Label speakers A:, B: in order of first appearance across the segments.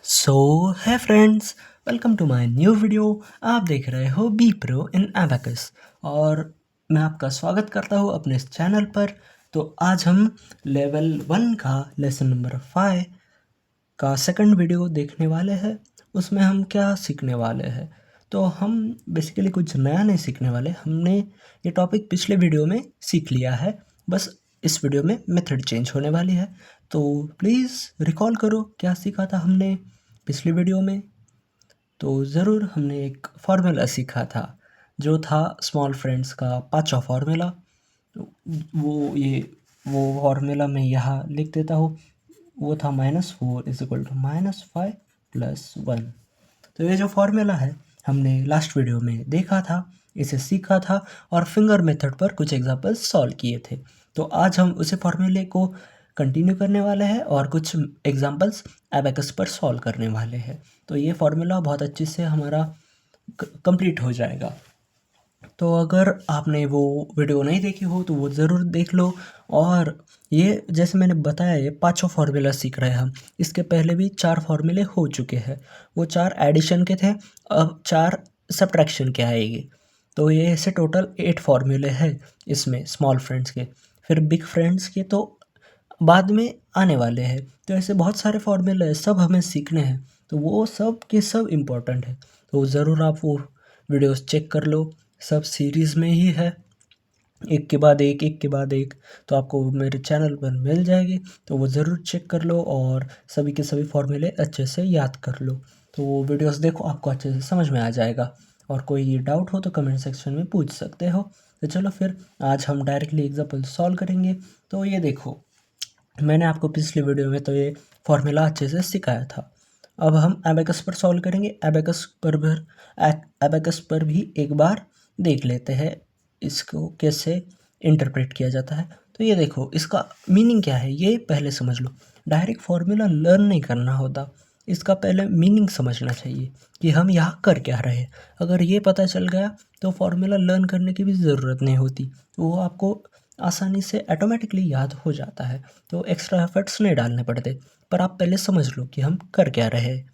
A: So hi friends, welcome to my new video. आप देख रहे हो बी प्रो इन एबेकस और मैं आपका स्वागत करता हूँ अपने इस चैनल पर। तो आज हम लेवल 1 का लेसन नंबर 5 का सेकंड वीडियो देखने वाले हैं। उसमें हम क्या सीखने वाले हैं, तो हम बेसिकली कुछ नया नहीं सीखने वाले। हमने ये टॉपिक पिछले वीडियो में सीख लिया है, बस इस वीडियो में मेथड चेंज होने वाली है। तो प्लीज़ रिकॉल करो क्या सीखा था हमने पिछली वीडियो में। तो ज़रूर हमने एक फार्मूला सीखा था जो था स्मॉल फ्रेंड्स का पाँचवा फार्मूला। वो फार्मूला मैं यहाँ लिख देता हूँ। वो था -4 = -5 + 1। तो ये जो फार्मूला है हमने लास्ट वीडियो में देखा था, इसे सीखा था और फिंगर मेथड पर कुछ एग्जांपल्स सॉल्व किए थे। तो आज हम उसी फार्मूले को कंटिन्यू करने वाले हैं और कुछ एग्जांपल्स एबेकस पर सॉल्व करने वाले हैं। तो ये फार्मूला बहुत अच्छे से हमारा कंप्लीट हो जाएगा। तो अगर आपने वो वीडियो नहीं देखी हो तो वो ज़रूर देख लो। और ये जैसे मैंने बताया, ये पाँचों फार्मूला सीख रहे हैं हम। इसके पहले भी 4 फार्मूले हो चुके हैं। वो 4 एडिशन के थे, अब 4 सब्ट्रैक्शन के आएंगे। तो ये ऐसे टोटल 8 फार्मूले हैं इसमें स्मॉल फ्रेंड्स के। फिर बिग फ्रेंड्स के तो बाद में आने वाले हैं। तो ऐसे बहुत सारे फार्मूले हैं, सब हमें सीखने हैं। तो वो सब के सब इम्पोर्टेंट है। तो ज़रूर आप वो वीडियोस चेक कर लो, सब सीरीज़ में ही है, एक के बाद एक, एक के बाद एक। तो आपको मेरे चैनल पर मिल जाएगी, तो वो ज़रूर चेक कर लो और सभी के सभी फॉर्मूले अच्छे से याद कर लो। तो वो वीडियोस देखो, आपको अच्छे से समझ में आ जाएगा। और कोई डाउट हो तो कमेंट सेक्शन में पूछ सकते हो। तो चलो फिर आज हम डायरेक्टली एग्जाम्पल सॉल्व करेंगे। तो ये देखो, मैंने आपको पिछली वीडियो में तो ये फॉर्मूला अच्छे से सिखाया था। अब हम एबेकस पर सॉल्व करेंगे। एबेकस पर भी एक बार देख लेते हैं इसको कैसे इंटरप्रेट किया जाता है। तो ये देखो, इसका मीनिंग क्या है ये पहले समझ लो। डायरेक्ट फॉर्मूला लर्न नहीं करना होता, इसका पहले मीनिंग समझना चाहिए कि हम यहाँ कर क्या रहे हैं। अगर ये पता चल गया तो फॉर्मूला लर्न करने की भी ज़रूरत नहीं होती, तो वो आपको आसानी से ऑटोमेटिकली याद हो जाता है। तो एक्स्ट्रा एफर्ट्स नहीं डालने पड़ते। पर आप पहले समझ लो कि हम कर क्या रहे हैं।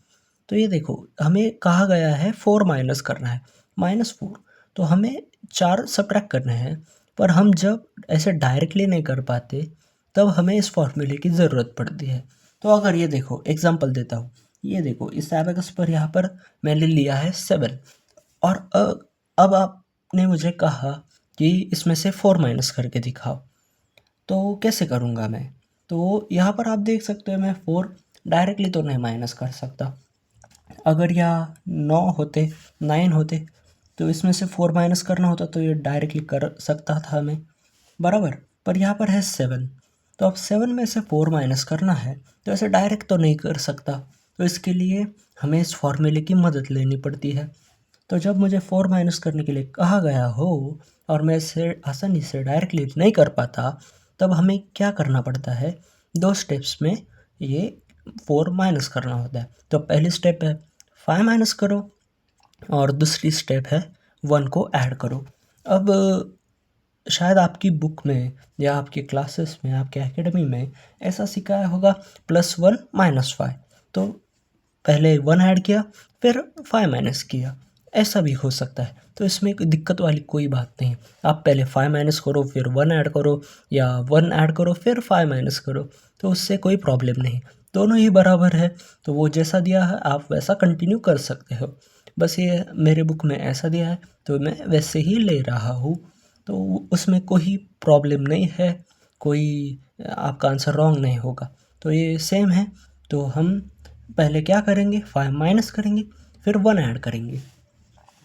A: तो ये देखो, हमें कहा गया है 4 माइनस करना है, -4। तो हमें 4 सब्ट्रैक्ट करने हैं। पर हम जब ऐसे डायरेक्टली नहीं कर पाते, तब हमें इस फॉर्मूले की ज़रूरत पड़ती है। तो अगर ये देखो, एग्जांपल देता हूँ। ये देखो, इस एबेकस पर यहाँ पर मैंने लिया है 7। और अब आपने मुझे कहा कि इसमें से 4 माइनस करके दिखाओ, तो कैसे करूँगा मैं। तो यहाँ पर आप देख सकते हो, मैं 4 डायरेक्टली तो नहीं माइनस कर सकता। अगर यहाँ 9 होते, 9 होते, तो इसमें से 4 माइनस करना होता तो ये डायरेक्टली कर सकता था मैं, बराबर। पर यहाँ पर है 7, तो अब 7 में से 4 माइनस करना है, तो ऐसे डायरेक्ट तो नहीं कर सकता। तो इसके लिए हमें इस फॉर्मूले की मदद लेनी पड़ती है। तो जब मुझे 4 माइनस करने के लिए कहा गया हो और मैं इसे आसानी से डायरेक्टली नहीं कर पाता, तब हमें क्या करना पड़ता है, 2 स्टेप्स में ये 4 माइनस करना होता है। तो पहली स्टेप है 5 माइनस करो और दूसरी स्टेप है 1 को ऐड करो। अब शायद आपकी बुक में या आपके क्लासेस में, आपके एकेडमी में ऐसा सिखाया होगा +1 -5। तो पहले 1 ऐड किया, फिर 5 माइनस किया, ऐसा भी हो सकता है। तो इसमें कोई दिक्कत वाली कोई बात नहीं। आप पहले 5 माइनस करो, फिर 1 ऐड करो, या 1 ऐड करो फिर 5 माइनस करो, तो उससे कोई प्रॉब्लम नहीं, दोनों ही बराबर है। तो वो जैसा दिया है आप वैसा कंटिन्यू कर सकते हो। बस ये मेरे बुक में ऐसा दिया है तो मैं वैसे ही ले रहा हूँ। तो उसमें कोई प्रॉब्लम नहीं है, कोई आपका आंसर रॉन्ग नहीं होगा। तो ये सेम है। तो हम पहले क्या करेंगे, 5 माइनस करेंगे, फिर 1 ऐड करेंगे।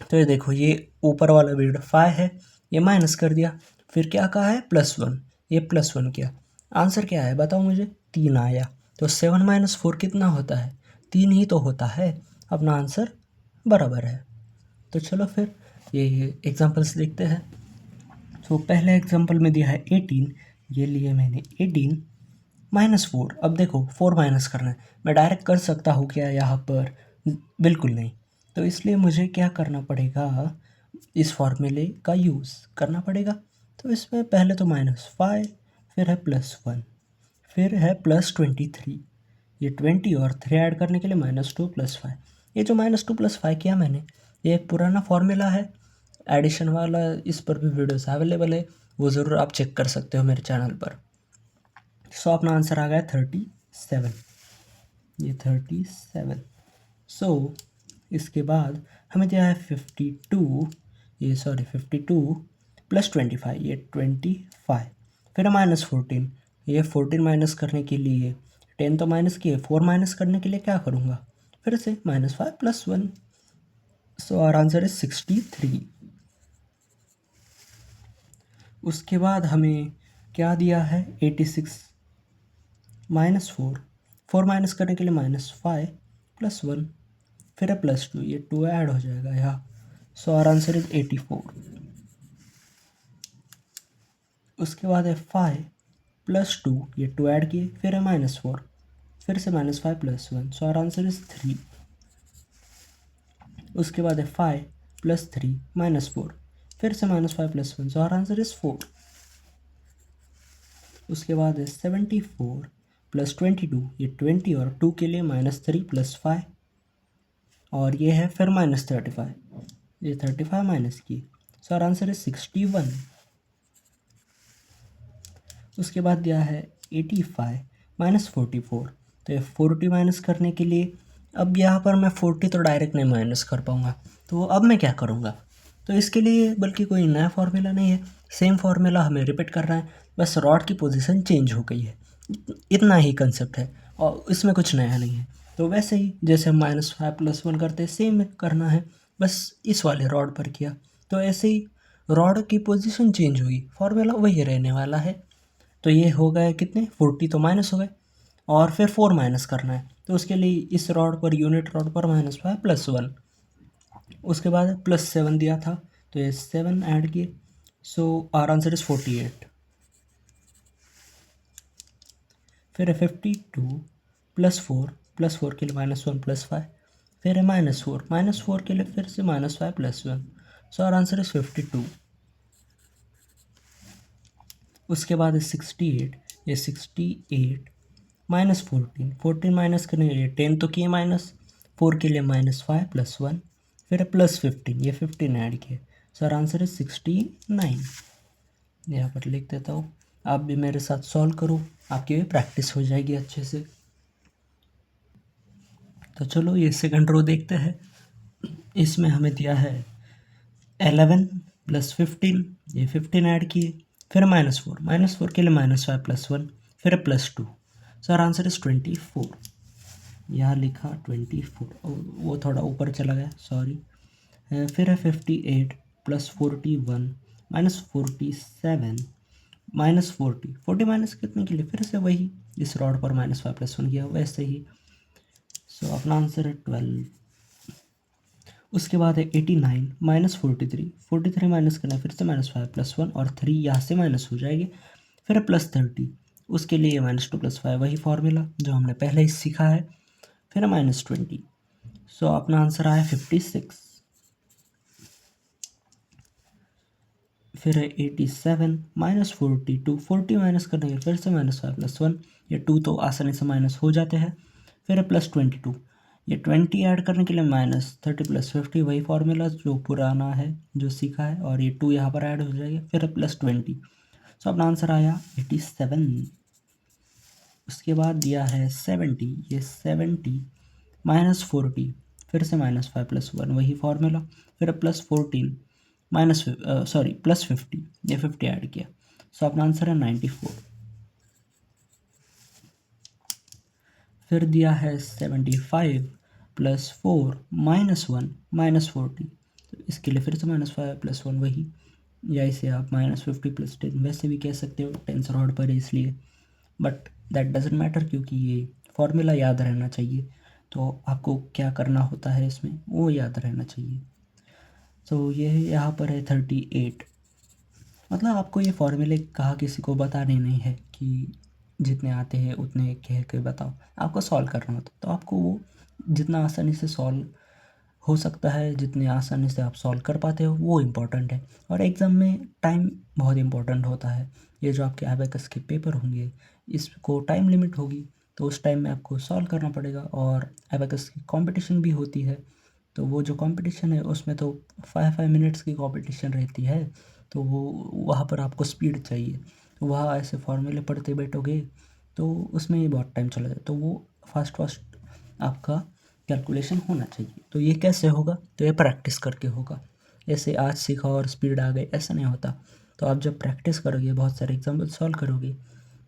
A: तो ये देखो, ये ऊपर वाला वेट 5 है, ये माइनस कर दिया, फिर क्या कहा है +1, ये +1 किया। आंसर क्या है बताओ मुझे, 3 आया। तो 7 - 4 कितना होता है, 3 ही तो होता है। अपना आंसर बराबर है। तो चलो फिर ये एग्जांपल्स देखते हैं। तो पहले एग्जांपल में दिया है 18, ये लिए मैंने 18 -4। अब देखो 4 माइनस करना है, मैं डायरेक्ट कर सकता हूँ क्या यहाँ पर, बिल्कुल नहीं। तो इसलिए मुझे क्या करना पड़ेगा, इस फॉर्मूले का यूज़ करना पड़ेगा। तो इसमें पहले तो -5, फिर है +1, फिर है +23, ये 20 और 3 ऐड करने के लिए -2 + 5। ये जो -2 + 5 किया मैंने, ये एक पुराना फॉर्मूला है एडिशन वाला, इस पर भी वीडियोस अवेलेबल है, वो ज़रूर आप चेक कर सकते हो मेरे चैनल पर। सो अपना आंसर आ गया 37, ये 37। सो इसके बाद हमें दिया है 52 + 25, ये 25। फिर -14, ये 14 माइनस करने के लिए 10 तो माइनस किए, 4 माइनस करने के लिए क्या करूँगा, फिर से -5 + 1। So our answer is 63। उसके बाद हमें क्या दिया है, 86 -4, 4 माइनस करने के लिए -5 + 1, फिर है +2, ये 2 ऐड हो जाएगा यहाँ। So our answer is 84। उसके बाद है 5 + 2, ये 2 ऐड किए, फिर है -4, फिर से -5 + 1, सो आवर आंसर इज 3। उसके बाद है 5 + 3 -4, फिर से -5 + 1, सो आवर आंसर इज 4। उसके बाद है 74 + 22, ये 20 और 2 के लिए -3 + 5, और ये है फिर -35, ये 35 माइनस की, सो आवर आंसर इज 61। उसके बाद दिया है 85 - 44, तो ये 40 माइनस करने के लिए, अब यहाँ पर मैं 40 तो डायरेक्ट नहीं माइनस कर पाऊँगा, तो अब मैं क्या करूँगा, तो इसके लिए बल्कि कोई नया फार्मूला नहीं है, सेम फार्मूला हमें रिपीट करना है, बस रॉड की पोजीशन चेंज हो गई है, इतना ही कंसेप्ट है और इसमें कुछ नया नहीं है। तो वैसे ही जैसे हम -5 + 1 करते हैं, सेम करना है, बस इस वाले रॉड पर किया, तो ऐसे ही रॉड की पोजीशन चेंज हुई, फार्मूला वही रहने वाला है। तो ये हो गए कितने, 40 तो माइनस हो गए, और फिर 4 माइनस करना है, तो उसके लिए इस रॉड पर, यूनिट रॉड पर -5 + 1, उसके बाद +7 दिया था, तो ये 7 ऐड किए, सो आवर आंसर इज 48। फिर है 52 + 4, +4 के लिए -1 + 5, फिर है -4 के लिए फिर से -5 + 1, सो आवर आंसर इज 52। उसके बाद है 68, ये 68 -14, 14 माइनस करने के लिए 10 तो किए माइनस, 4 के लिए -5 + 1, फिर है +15, ये 15 ऐड किए, सो आवर आंसर इज 69। यहाँ पर लिख देता हूँ, आप भी मेरे साथ सॉल्व करो, आपकी भी प्रैक्टिस हो जाएगी अच्छे से। तो चलो ये सेकंड रो देखते हैं, इसमें हमें दिया है 11 + 15, ये 15 ऐड किए, फिर -4 के लिए -5 + 1, फिर +2, सो आवर आंसर इज 24। यहाँ लिखा 24, वो थोड़ा ऊपर चला गया, सॉरी। फिर है 58 + 41 -47 -40, 40 माइनस कितने के लिए, फिर से वही इस रॉड पर -5 + 1 किया, वैसे ही। सो अपना आंसर है 12। उसके बाद है 89 - 43, 43 माइनस करना है, फिर से -5 + 1, और 3 यहाँ से माइनस हो जाएगी, फिर +30, उसके लिए -2 + 5, वही फार्मूला जो हमने पहले ही सीखा है, फिर -20। सो अपना आंसर आया 56। फिर है 87 - 42, 40 माइनस करने के फिर से -5 + 1, ये 2 तो आसानी से माइनस हो जाते हैं, फिर है +22, ये 20 ऐड करने के लिए -30 + 50, वही फार्मूला जो पुराना है जो सीखा है, और ये 2 यहाँ पर ऐड हो जाएगा, फिर है +20। सो अपना आंसर आया 87। उसके बाद दिया है 70, ये 70 -40, फिर से -5 + 1, वही फार्मूला, फिर +14 +50, ये 50 ऐड किया, सो अपना आंसर है 94। फिर दिया है 75 + 4 -1 -40, तो इसके लिए फिर से -5 + 1 वही, या इसे आप -50 + 10 वैसे भी कह सकते हो, टेंस रॉड पर है इसलिए, बट दैट डजेंट मैटर, क्योंकि ये फॉर्मूला याद रहना चाहिए, तो आपको क्या करना होता है इसमें वो याद रहना चाहिए। तो ये यहाँ पर है 38, मतलब आपको ये फॉर्मूले कहा किसी को बताने नहीं है कि जितने आते हैं उतने कह के बताओ, आपको सॉल्व करना होता है, तो आपको वो जितना आसानी से सॉल्व हो सकता है, जितनी आसानी से आप सॉल्व कर पाते हो वो इम्पोर्टेंट है, और एग्ज़ाम में टाइम बहुत इम्पोर्टेंट होता है। ये जो आपके एबेकस के पेपर होंगे, इसको टाइम लिमिट होगी, तो उस टाइम में आपको सॉल्व करना पड़ेगा। और एबेकस की कंपटीशन भी होती है, तो वो जो कंपटीशन है उसमें तो 5 मिनट्स की कंपटीशन रहती है, तो वो वहाँ पर आपको स्पीड चाहिए। तो वहाँ ऐसे फॉर्मूले पढ़ते बैठोगे तो उसमें ही बहुत टाइम चला जाए, तो वो फास्ट फास्ट आपका कैलकुलेशन होना चाहिए। तो ये कैसे होगा? तो ये प्रैक्टिस करके होगा। ऐसे आज सीखा और स्पीड आ गई ऐसा नहीं होता। तो आप जब प्रैक्टिस करोगे, बहुत सारे एग्जाम्पल सॉल्व करोगे,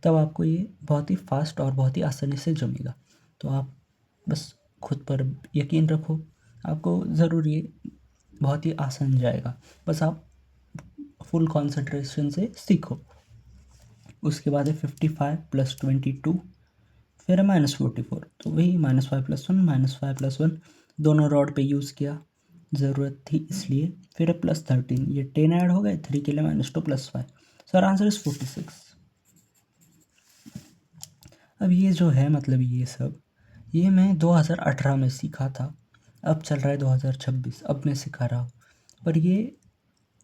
A: तब आपको ये बहुत ही फास्ट और बहुत ही आसानी से जमेगा। तो आप बस खुद पर यकीन रखो, आपको ज़रूर ये बहुत ही आसान जाएगा। बस आप फुल कंसंट्रेशन से सीखो। उसके बाद है 55 + 22, फिर है -44। तो वही -5 + 1 -5 + 1 दोनों रॉड पे यूज़ किया, ज़रूरत थी इसलिए। फिर है +13, ये 10 ऐड हो गए, 3 के लिए -2 + 5। Sir answer is 46। अब ये जो है मतलब ये सब ये मैं 2018 में सीखा था, अब चल रहा है 2026, अब मैं सिखा रहा हूँ। पर ये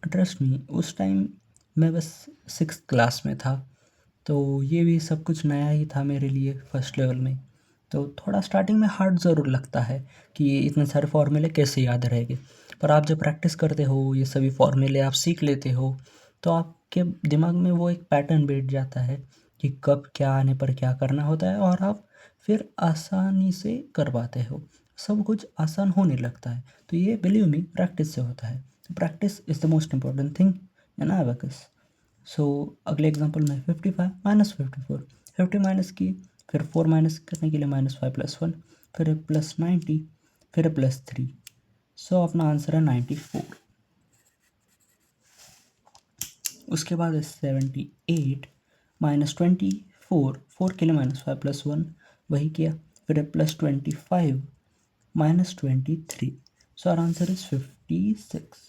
A: ट्रस्ट मी, उस टाइम मैं बस 6th क्लास में था, तो ये भी सब कुछ नया ही था मेरे लिए फर्स्ट लेवल में। तो थोड़ा स्टार्टिंग में हार्ड ज़रूर लगता है कि ये इतने सारे फॉर्मूले कैसे याद रहेंगे। पर आप जब प्रैक्टिस करते हो, ये सभी फॉर्मूले आप सीख लेते हो, तो आपके दिमाग में वो एक पैटर्न बैठ जाता है कि कब क्या आने पर क्या करना होता है, और आप फिर आसानी से कर पाते हो, सब कुछ आसान होने लगता है। तो ये बिलीव मी प्रैक्टिस से होता है। Practice is the most important thing in abacus. So अगले एग्जांपल में 55 -54, 50 माइनस की, फिर 4 माइनस करने के लिए -5 + 1, फिर +90, फिर +3। सो अपना आंसर है 94। उसके बाद है 78 -24, 4 के लिए -5 + 1, वही किया। फिर है +25 -23। सो आर आंसर इज 56।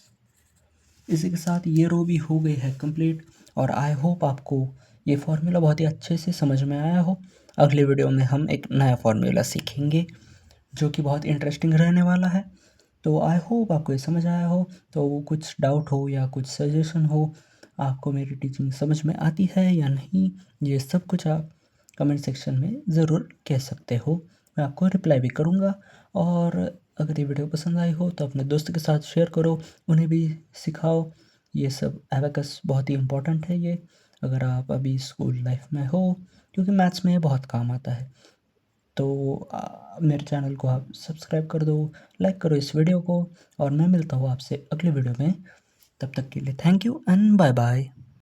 A: इसी के साथ ये रो भी हो गई है कंप्लीट, और आई होप आपको ये फार्मूला बहुत ही अच्छे से समझ में आया हो। अगले वीडियो में हम एक नया फार्मूला सीखेंगे जो कि बहुत इंटरेस्टिंग रहने वाला है। तो आई होप आपको ये समझ आया हो। तो कुछ डाउट हो या कुछ सजेशन हो, आपको मेरी टीचिंग समझ में आती है या नहीं, ये सब कुछ आप कमेंट सेक्शन में ज़रूर कह सकते हो, मैं आपको रिप्लाई भी करूँगा। और अगर ये वीडियो पसंद आई हो तो अपने दोस्त के साथ शेयर करो, उन्हें भी सिखाओ। ये सब एबेकस बहुत ही इम्पोर्टेंट है ये, अगर आप अभी स्कूल लाइफ में हो, क्योंकि मैथ्स में ये बहुत काम आता है। तो मेरे चैनल को आप सब्सक्राइब कर दो, लाइक करो इस वीडियो को, और मैं मिलता हूँ आपसे अगले वीडियो में। तब तक के लिए thank you and bye bye.